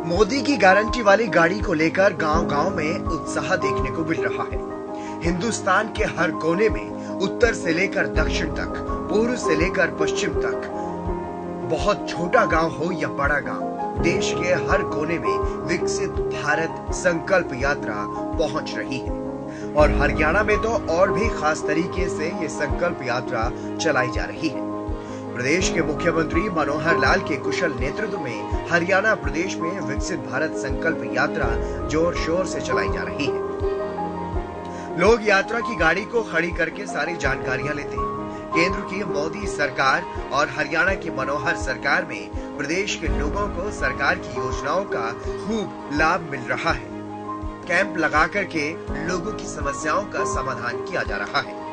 मोदी की गारंटी वाली गाड़ी को लेकर गांव-गांव में उत्साह देखने को मिल रहा है। हिंदुस्तान के हर कोने में उत्तर से लेकर दक्षिण तक, पूर्व से लेकर पश्चिम तक, बहुत छोटा गांव हो या बड़ा गांव, देश के हर कोने में विकसित भारत संकल्प यात्रा पहुंच रही है। और हरियाणा में तो और भी खास तरीके से ये संकल्प यात्रा चलाई जा रही है। प्रदेश के मुख्यमंत्री मनोहर लाल के कुशल नेतृत्व में हरियाणा प्रदेश में विकसित भारत संकल्प यात्रा जोर शोर से चलाई जा रही है। लोग यात्रा की गाड़ी को खड़ी करके सारी जानकारियां लेते हैं। केंद्र की मोदी सरकार और हरियाणा की मनोहर सरकार में प्रदेश के लोगों को सरकार की योजनाओं का खूब लाभ मिल रहा है। कैंप लगा करके लोगों की समस्याओं का समाधान किया जा रहा है।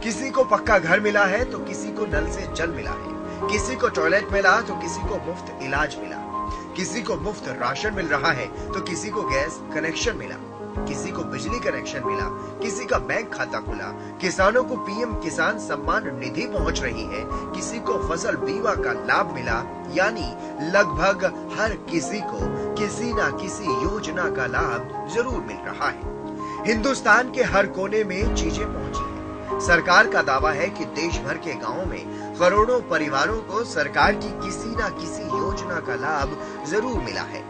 किसी को पक्का घर मिला है तो किसी को नल से जल मिला है, किसी को टॉयलेट मिला तो किसी को मुफ्त इलाज मिला, किसी को मुफ्त राशन मिल रहा है तो किसी को गैस कनेक्शन मिला, किसी को बिजली कनेक्शन मिला, किसी का बैंक खाता खुला, किसानों को पीएम किसान सम्मान निधि पहुंच रही है, किसी को फसल बीमा का लाभ मिला। यानी लगभग हर किसी को किसी ना किसी योजना का लाभ जरूर मिल रहा है। हिंदुस्तान के हर कोने में चीजें पहुंची हैं। सरकार का दावा है कि देश भर के गांवों में करोड़ों परिवारों को सरकार की किसी ना किसी योजना का लाभ जरूर मिला है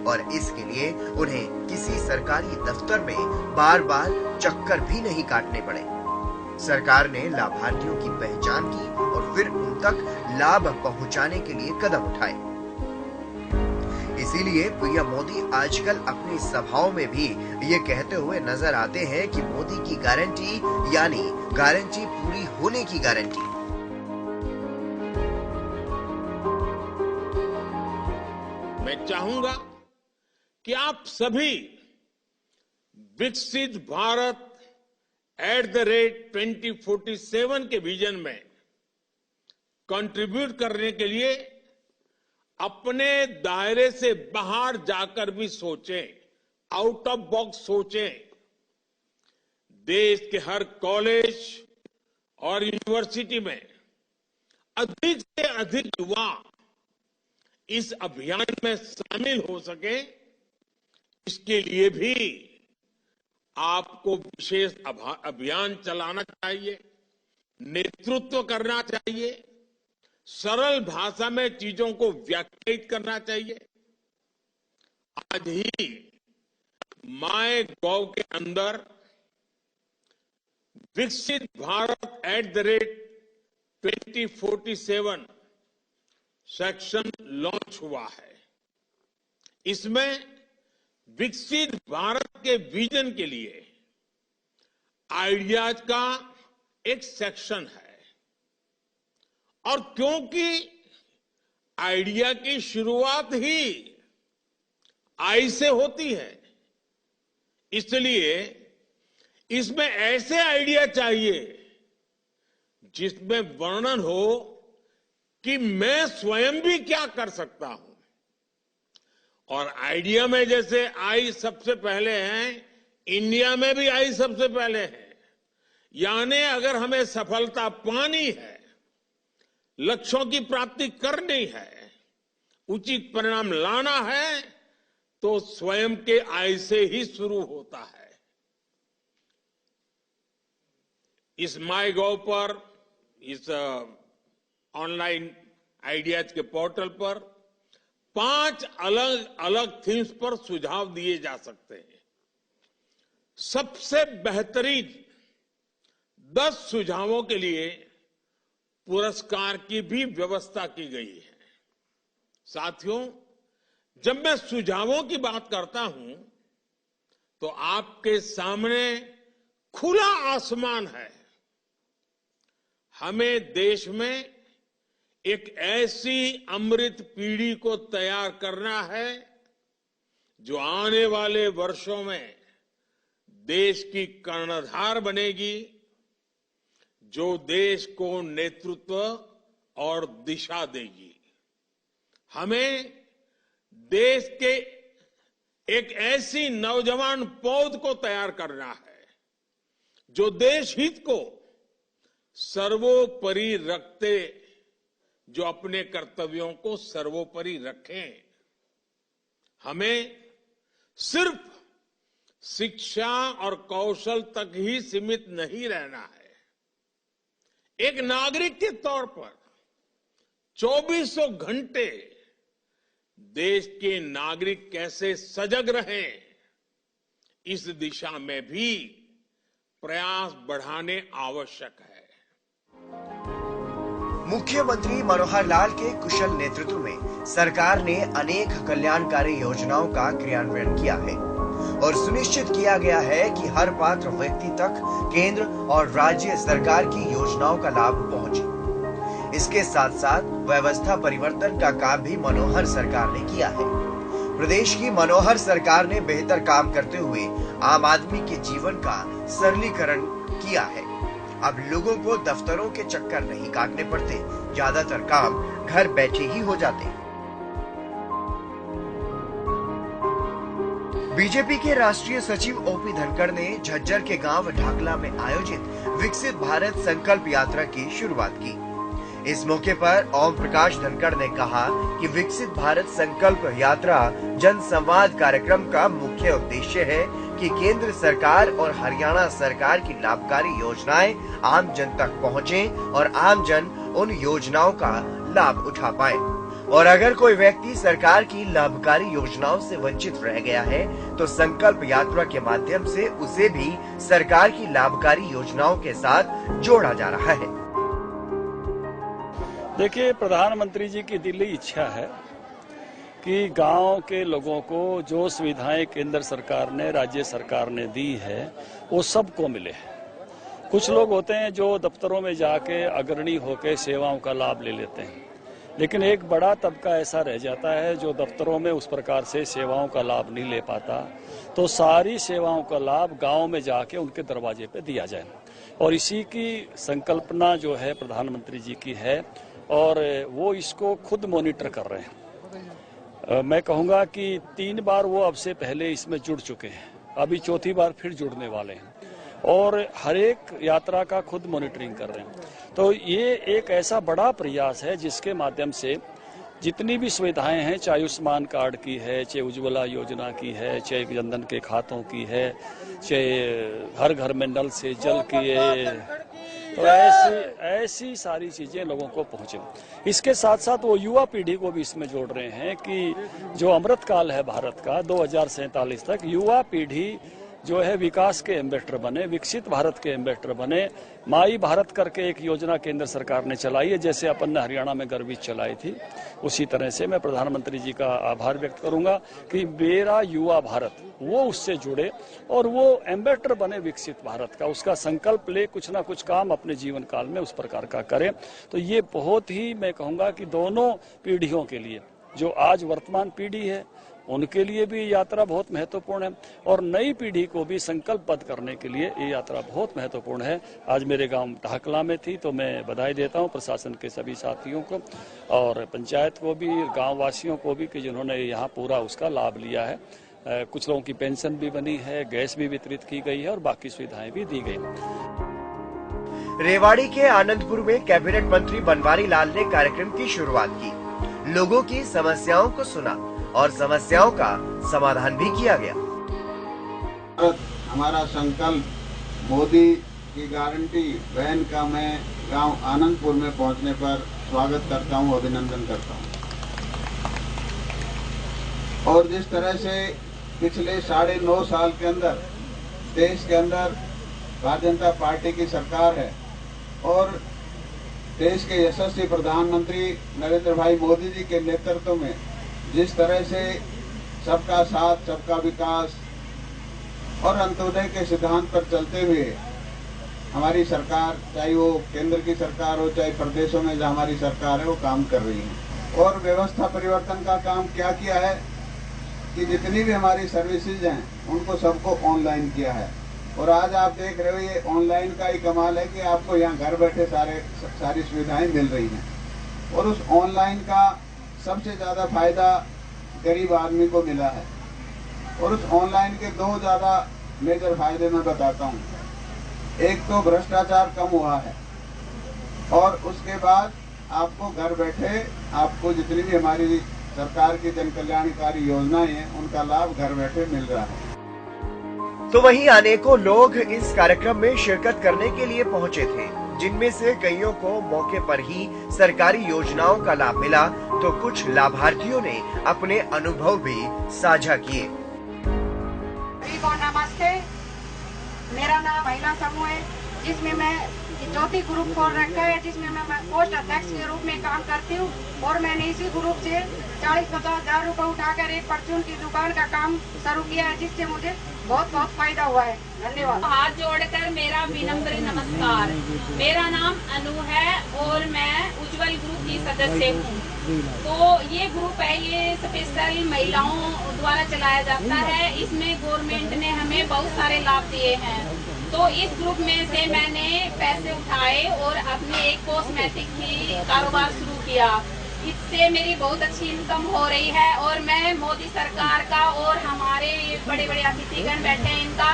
और इसके लिए उन्हें किसी सरकारी दफ्तर में बार बार चक्कर भी नहीं काटने पड़े। सरकार ने लाभार्थियों की पहचान की और फिर उन तक लाभ पहुंचाने के लिए कदम उठाए। इसीलिए पीएम मोदी आजकल अपनी सभाओं में भी ये कहते हुए नजर आते हैं कि मोदी की गारंटी यानी गारंटी पूरी होने की गारंटी। मैं चाहूंगा कि आप सभी विकसित भारत @2047 के विजन में कंट्रीब्यूट करने के लिए अपने दायरे से बाहर जाकर भी सोचें, आउट ऑफ बॉक्स सोचें। देश के हर कॉलेज और यूनिवर्सिटी में अधिक से अधिक युवा इस अभियान में शामिल हो सके, इसके लिए भी आपको विशेष अभियान चलाना चाहिए, नेतृत्व करना चाहिए, सरल भाषा में चीजों को व्याख्यायित करना चाहिए। आज ही माय गॉव के अंदर विकसित भारत @2047 सेक्शन लॉन्च हुआ है। इसमें विकसित भारत के विजन के लिए आइडियाज का एक सेक्शन है और क्योंकि आइडिया की शुरुआत ही आई से होती है, इसलिए इसमें ऐसे आइडिया चाहिए जिसमें वर्णन हो कि मैं स्वयं भी क्या कर सकता हूं। और आइडिया में जैसे आई सबसे पहले है, इंडिया में भी आई सबसे पहले है। यानी अगर हमें सफलता पानी है, लक्ष्यों की प्राप्ति करनी है, उचित परिणाम लाना है, तो स्वयं के आय से ही शुरू होता है। इस माई गॉव पर, इस ऑनलाइन आइडियाज के पोर्टल पर 5 अलग अलग थीम्स पर सुझाव दिए जा सकते हैं। सबसे बेहतरीन 10 सुझावों के लिए पुरस्कार की भी व्यवस्था की गई है। साथियों, जब मैं सुझावों की बात करता हूं तो आपके सामने खुला आसमान है। हमें देश में एक ऐसी अमृत पीढ़ी को तैयार करना है जो आने वाले वर्षों में देश की कर्णधार बनेगी, जो देश को नेतृत्व और दिशा देगी। हमें देश के एक ऐसी नौजवान पौध को तैयार करना है जो देश हित को सर्वोपरि रखते, जो अपने कर्तव्यों को सर्वोपरि रखें। हमें सिर्फ शिक्षा और कौशल तक ही सीमित नहीं रहना है। एक नागरिक के तौर पर 2400 घंटे देश के नागरिक कैसे सजग रहें, इस दिशा में भी प्रयास बढ़ाने आवश्यक है। मुख्यमंत्री मनोहर लाल के कुशल नेतृत्व में सरकार ने अनेक कल्याणकारी योजनाओं का क्रियान्वयन किया है और सुनिश्चित किया गया है कि हर पात्र व्यक्ति तक केंद्र और राज्य सरकार की योजनाओं का लाभ पहुंचे। इसके साथ साथ व्यवस्था परिवर्तन का काम भी मनोहर सरकार ने किया है। प्रदेश की मनोहर सरकार ने बेहतर काम करते हुए आम आदमी के जीवन का सरलीकरण किया है। अब लोगों को दफ्तरों के चक्कर नहीं काटने पड़ते, ज्यादातर काम घर बैठे ही हो जाते हैं। बीजेपी के राष्ट्रीय सचिव ओपी धनखड़ ने झज्जर के गांव ढाकला में आयोजित विकसित भारत संकल्प यात्रा की शुरुआत की। इस मौके पर ओम प्रकाश धनखड़ ने कहा कि विकसित भारत संकल्प यात्रा जन संवाद कार्यक्रम का मुख्य उद्देश्य है कि केंद्र सरकार और हरियाणा सरकार की लाभकारी योजनाएं आम जन तक पहुंचें और आम जन उन योजनाओं का लाभ उठा पाए। और अगर कोई व्यक्ति सरकार की लाभकारी योजनाओं से वंचित रह गया है तो संकल्प यात्रा के माध्यम से उसे भी सरकार की लाभकारी योजनाओं के साथ जोड़ा जा रहा है। देखिए, प्रधानमंत्री जी की दिली इच्छा है कि गांव के लोगों को जो सुविधाएं केंद्र सरकार ने, राज्य सरकार ने दी है, वो सबको मिले। कुछ लोग होते हैं जो दफ्तरों में जाके अग्रणी होकर सेवाओं का लाभ ले लेते हैं, लेकिन एक बड़ा तबका ऐसा रह जाता है जो दफ्तरों में उस प्रकार से सेवाओं का लाभ नहीं ले पाता। तो सारी सेवाओं का लाभ गांव में जाके उनके दरवाजे पे दिया जाए, और इसी की संकल्पना जो है प्रधानमंत्री जी की है, और वो इसको खुद मॉनिटर कर रहे हैं। मैं कहूँगा कि 3 बार वो अब से पहले इसमें जुड़ चुके हैं, अभी 4थी बार फिर जुड़ने वाले हैं, और हर एक यात्रा का खुद मॉनिटरिंग कर रहे हैं। तो ये एक ऐसा बड़ा प्रयास है जिसके माध्यम से जितनी भी सुविधाएं हैं, चाहे आयुष्मान कार्ड की है, चाहे उज्ज्वला योजना की है, चाहे जनधन के खातों की है, चाहे हर घर में नल से जल की है, तो ऐसी सारी चीजें लोगों को पहुंचे। इसके साथ साथ वो युवा पीढ़ी को भी इसमें जोड़ रहे हैं कि जो अमृत काल है भारत का 2047 तक, युवा पीढ़ी जो है विकास के एम्बेसडर बने, विकसित भारत के एम्बेसडर बने। माई भारत करके एक योजना केंद्र सरकार ने चलाई है, जैसे अपन ने हरियाणा में गर्वित चलाई थी, उसी तरह से मैं प्रधानमंत्री जी का आभार व्यक्त करूंगा कि मेरा युवा भारत वो उससे जुड़े और वो एम्बेसडर बने विकसित भारत का, उसका संकल्प ले, कुछ ना कुछ काम अपने जीवन काल में उस प्रकार का करें। तो ये बहुत ही, मैं कहूँगा कि दोनों पीढ़ियों के लिए, जो आज वर्तमान पीढ़ी है उनके लिए भी यात्रा बहुत महत्वपूर्ण है, और नई पीढ़ी को भी संकल्पबद्ध करने के लिए ये यात्रा बहुत महत्वपूर्ण है। आज मेरे गांव ढाकला में थी, तो मैं बधाई देता हूं प्रशासन के सभी साथियों को और पंचायत को भी, गांव वासियों को भी, कि जिन्होंने यहाँ पूरा उसका लाभ लिया है। कुछ लोगों की पेंशन भी बनी है, गैस भी वितरित की गई है और बाकी सुविधाएं भी दी गई। रेवाड़ी के आनंदपुर में कैबिनेट मंत्री बनवारी लाल ने कार्यक्रम की शुरुआत की। लोगों की समस्याओं को सुना और समस्याओं का समाधान भी किया गया। हमारा संकल्प मोदी की गारंटी वैन का मैं गांव आनंदपुर में पहुंचने पर स्वागत करता हूं, अभिनंदन करता हूं। और जिस तरह से पिछले 9.5 साल के अंदर देश के अंदर भारतीय जनता पार्टी की सरकार है और देश के यशस्वी प्रधानमंत्री नरेंद्र भाई मोदी जी के नेतृत्व में जिस तरह से सबका साथ, सबका विकास और अंत्योदय के सिद्धांत पर चलते हुए हमारी सरकार, चाहे वो केंद्र की सरकार हो चाहे प्रदेशों में जहाँ हमारी सरकार है, वो काम कर रही है। और व्यवस्था परिवर्तन का काम क्या किया है कि जितनी भी हमारी सर्विसेज हैं उनको सबको ऑनलाइन किया है। और आज आप देख रहे हो, ये ऑनलाइन का ही कमाल है कि आपको यहाँ घर बैठे सारी सुविधाएं मिल रही हैं। और उस ऑनलाइन का सबसे ज्यादा फायदा गरीब आदमी को मिला है। और उस ऑनलाइन के 2 ज्यादा मेजर फायदे मैं बताता हूँ। एक तो भ्रष्टाचार कम हुआ है, और उसके बाद आपको घर बैठे आपको जितनी भी हमारी सरकार की जन कल्याणकारी योजनाएं हैं उनका लाभ घर बैठे मिल रहा है। तो वहीं अनेकों लोग इस कार्यक्रम में शिरकत करने के लिए पहुंचे थे, जिनमें से कईयों को मौके पर ही सरकारी योजनाओं का लाभ मिला, तो कुछ लाभार्थियों ने अपने अनुभव भी साझा किए। नमस्ते, मेरा नाम महिला समूह है, जिसमें मैं ज्योति ग्रुप खोल रखा है, जिसमें मैं पोस्ट अध्यक्ष के रूप में काम करती हूँ। और मैंने इसी ग्रुप से 40-50 हजार रुपए उठाकर एक परचून की दुकान का काम शुरू किया है, जिससे मुझे बहुत बहुत फायदा हुआ है। धन्यवाद। हाथ जोड़कर मेरा विनम्र नमस्कार। मेरा नाम अनु है और मैं उज्जवल ग्रुप की सदस्य हूँ। तो ये ग्रुप है, ये स्पेशल महिलाओं द्वारा चलाया जाता है। इसमें गवर्नमेंट ने हमें बहुत सारे लाभ दिए हैं। तो इस ग्रुप में से मैंने पैसे उठाए और अपने एक कॉस्मेटिक की कारोबार शुरू किया। इससे मेरी बहुत अच्छी इनकम हो रही है और मैं मोदी सरकार का और हमारे बड़े बड़े अतिथिगण बैठे हैं, इनका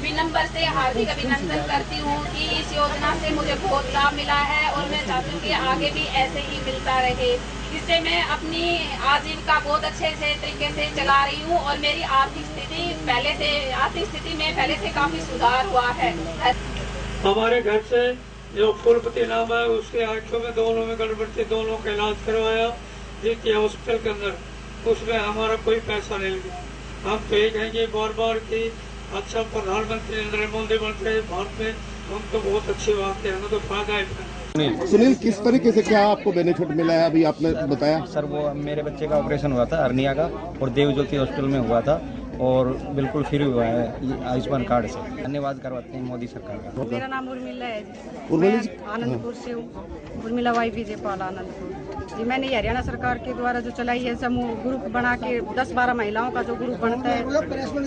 विनम्र से हार्दिक अभिनंदन करती हूँ कि इस योजना से मुझे बहुत लाभ मिला है और मैं चाहती हूँ कि आगे भी ऐसे ही मिलता रहे। इससे मैं अपनी आजीविका बहुत अच्छे से तरीके से चला रही हूँ और मेरी आर्थिक स्थिति में पहले से काफी सुधार हुआ है। हमारे घर से जो फूलपति नाम है उसके आंखों में दोनों में गड़बड़ थी, दोनों का इलाज करवाया जीती हॉस्पिटल के अंदर। उसमें हमारा कोई पैसा नहीं लगा। हम तो ये कहेंगे बार बार की अच्छा प्रधानमंत्री नरेंद्र मोदी बनते हैं भारत में, हम तो बहुत अच्छी बात है, हमें तो फायदा है। सुनील, किस तरीके से क्या आपको बेनिफिट मिला है? अभी आपने बताया सर, वो मेरे बच्चे का ऑपरेशन हुआ था हर्निया का और देव ज्योति हॉस्पिटल में हुआ था और बिल्कुल फ्री हुआ है आयुष्मान कार्ड से। धन्यवाद करवाते हैं मोदी सरकार का। मेरा नाम उर्मिला है, मैं आनंदपुर से हूँ। उर्मिला वाई विजय पाल आनंदपुर जी। मैंने हरियाणा सरकार के द्वारा जो चलाई है समूह ग्रुप बना के 10-12 महिलाओं का जो ग्रुप बनता है,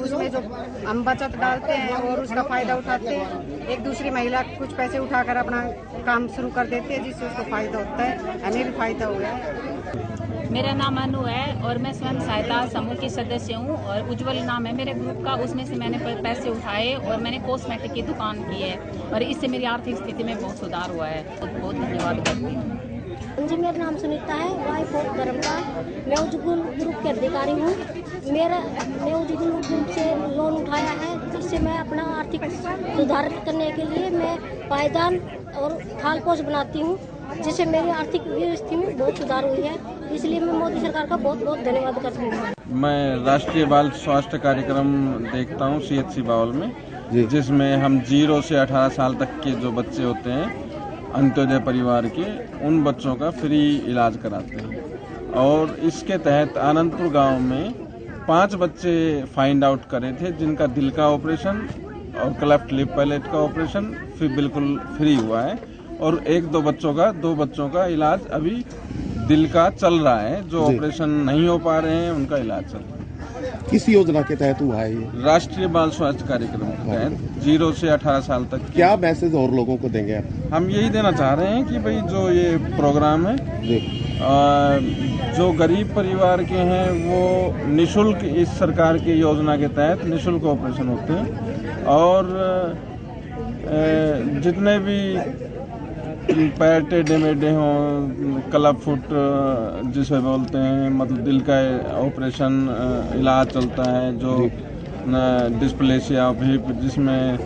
उसमें जो हम बचत डालते हैं और उसका फायदा उठाते हैं। एक दूसरी महिला कुछ पैसे उठाकर अपना काम शुरू कर देती है, जिससे उसको फायदा होता है। हमें भी फायदा हुआ है। मेरा नाम अनु है और मैं स्वयं सहायता समूह की सदस्य हूँ और उज्जवल नाम है मेरे ग्रुप का। उसमें से मैंने पैसे उठाए और मैंने कॉस्मेटिक की दुकान की है और इससे मेरी आर्थिक स्थिति में बहुत सुधार हुआ है। बहुत धन्यवाद करती हूँ। जी, मेरा नाम सुनीता है, वाइफ ऑफ धर्मपाल। मैं उज्जवल ग्रुप के अधिकारी हूँ। मैं उज्जवल ग्रुप से लोन उठाया है, जिससे मैं अपना आर्थिक सुधार करने के लिए मैं पायदान और थाल पोस्ट बनाती हूँ, जिससे मेरी आर्थिक स्थिति में बहुत सुधार हुई है। इसलिए मैं मोदी सरकार का बहुत बहुत धन्यवाद करती हूँ। मैं राष्ट्रीय बाल स्वास्थ्य कार्यक्रम देखता हूँ CHC बावल में, जिसमें हम 0 से 18 साल तक के जो बच्चे होते हैं अंत्योदय परिवार के, उन बच्चों का फ्री इलाज कराते हैं। और इसके तहत आनंदपुर गांव में 5 बच्चे फाइंड आउट करे थे, जिनका दिल का ऑपरेशन और क्लेफ्ट लिप पैलेट का ऑपरेशन फिर बिल्कुल फ्री हुआ है। और 2 बच्चों का इलाज अभी दिल का चल रहा है। जो ऑपरेशन नहीं हो पा रहे हैं उनका इलाज चल रहा है। किस योजना के तहत हुआ है ये? राष्ट्रीय बाल स्वास्थ्य कार्यक्रम के तहत 0 से 18 साल तक। क्या मैसेज और लोगों को देंगे आप? हम यही देना चाह रहे हैं कि भाई जो ये प्रोग्राम है, जो गरीब परिवार के हैं वो निःशुल्क इस सरकार की योजना के तहत निःशुल्क ऑपरेशन होते हैं। और जितने भी पैर टेढ़े मेढ़े हों, क्लब फुट जिसे बोलते हैं, मतलब दिल का ऑपरेशन इलाज चलता है, जो डिस्प्लेसिया ऑफ हिप, जिसमें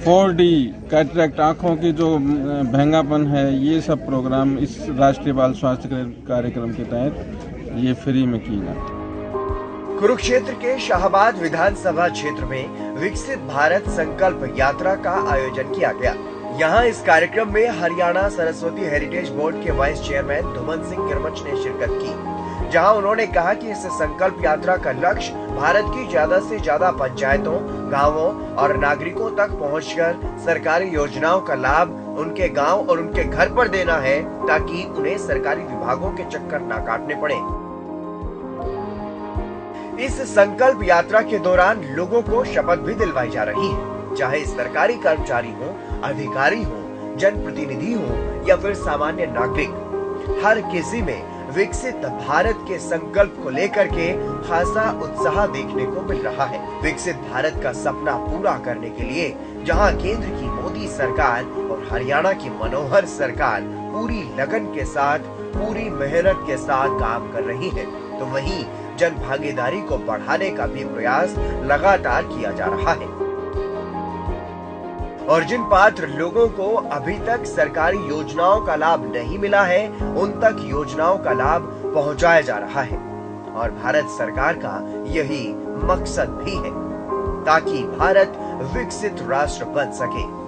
4D कैटरेक्ट आँखों की जो महंगापन है, ये सब प्रोग्राम इस राष्ट्रीय बाल स्वास्थ्य कार्यक्रम के तहत ये फ्री में की जाए। कुरुक्षेत्र के शाहबाद विधानसभा क्षेत्र में विकसित भारत संकल्प यात्रा का आयोजन किया गया। यहाँ इस कार्यक्रम में हरियाणा सरस्वती हेरिटेज बोर्ड के वाइस चेयरमैन धुमन सिंह किरमच ने शिरकत की, जहाँ उन्होंने कहा कि इस संकल्प यात्रा का लक्ष्य भारत की ज्यादा से ज्यादा पंचायतों, गांवों और नागरिकों तक पहुंचकर सरकारी योजनाओं का लाभ उनके गांव और उनके घर पर देना है, ताकि उन्हें सरकारी विभागों के चक्कर न काटने पड़े। इस संकल्प यात्रा के दौरान लोगों को शपथ भी दिलवाई जा रही है, चाहे सरकारी कर्मचारी हो, अधिकारी हो, जनप्रतिनिधि हो या फिर सामान्य नागरिक। हर किसी में विकसित भारत के संकल्प को लेकर के खासा उत्साह देखने को मिल रहा है। विकसित भारत का सपना पूरा करने के लिए जहां केंद्र की मोदी सरकार और हरियाणा की मनोहर सरकार पूरी लगन के साथ, पूरी मेहनत के साथ काम कर रही है, तो वहीं जन भागीदारी को बढ़ाने का भी प्रयास लगातार किया जा रहा है। और जिन पात्र लोगों को अभी तक सरकारी योजनाओं का लाभ नहीं मिला है, उन तक योजनाओं का लाभ पहुंचाया जा रहा है। और भारत सरकार का यही मकसद भी है, ताकि भारत विकसित राष्ट्र बन सके।